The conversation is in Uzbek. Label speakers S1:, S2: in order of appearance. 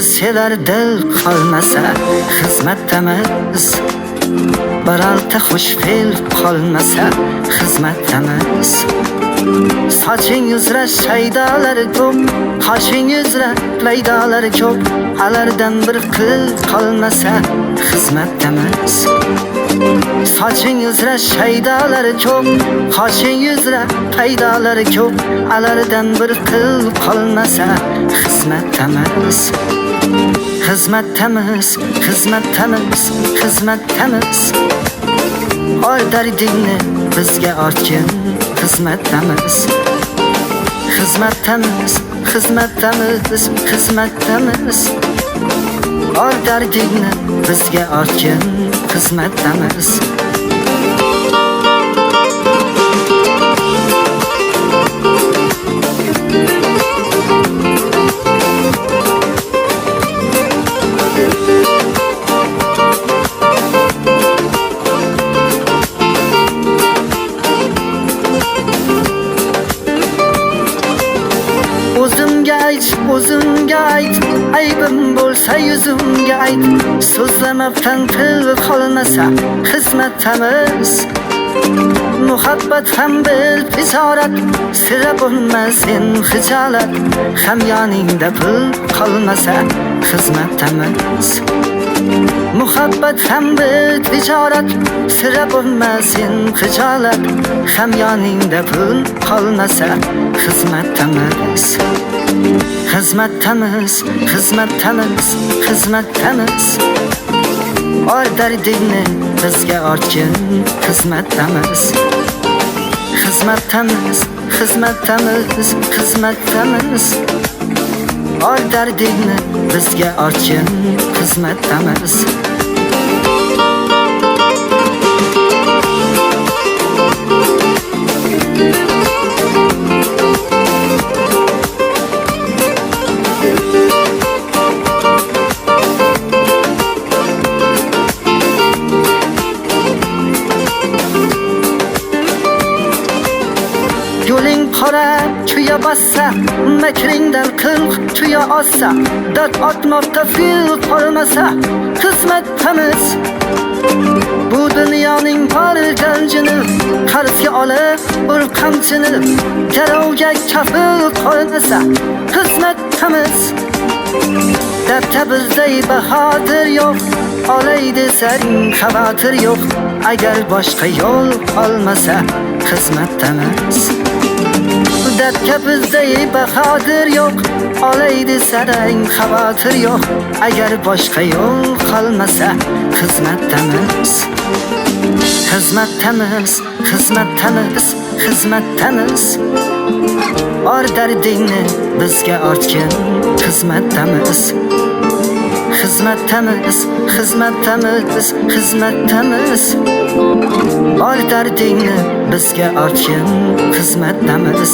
S1: sevar dil qolmasa xizmatdamiz. Birorta xush fe'l qolmasa xizmatdamiz. Soching uzra shaydolari ko'p, qoshing uzra laydolari ko'p, alardan bir qil qolmasa xizmatdamiz. Soching uzra shaydolari ko'p, qoshing uzra laydolari ko'p, alardan bir qil qolmasa xizmatdamiz. Xizmatdamiz, xizmatdamiz, xizmatdamiz. Or dardingni bizga ortgin, xizmatdamiz. Xizmatdamiz, xizmatdamiz, xizmatdamiz. Or dardingni bizga ortgin, xizmatdamiz. O'zimga ayt, aybim bo'lsa yuzimga ayt. So'zlamabdan til qolmasa xizmatdamiz. Muhabbat ham bil tijorat, sira bo'lmasin hijolat. Hamyoningda pul qolmasa xizmatdamiz. Muhabbat ham bil tijorat, sira bo'lmasin hijolat. Hamyoningda pul qolmasa xizmatdamiz. Xizmatdamiz, xizmatdamiz, xizmatdamiz. Or dardingni bizga ortgin, xizmatdamiz. Xizmatdamiz, xizmatdamiz, xizmatdamiz. Or dardingni bizga ortgin, xizmatdamiz. Yo'ling qora tuya bassa, makringdan qilq tuya ossa. Dard otmoqda fil qolmasa xizmatdamiz. Bu dunyoning bor ganjini qarzga olib bir qamchini, garovga kafil qolmasa xizmatdamiz. Dabda bizday bahodir yo'q, olay desang xavotir yo'q. Agar boshqa yo'l qolmasa xizmatdamiz. Dabda bizday bahodir yo'q, olay desang xavotir yo'q. Agar boshqa yo'l qolmasa xizmatdamiz. Xizmatdamiz, xizmatdamiz, xizmatdamiz. Or dardingni bizga ortgin, xizmatdamiz. Xizmatdamiz, xizmatdamiz, xizmatdamiz. Or dardingni bizga ortgin, xizmatdamiz.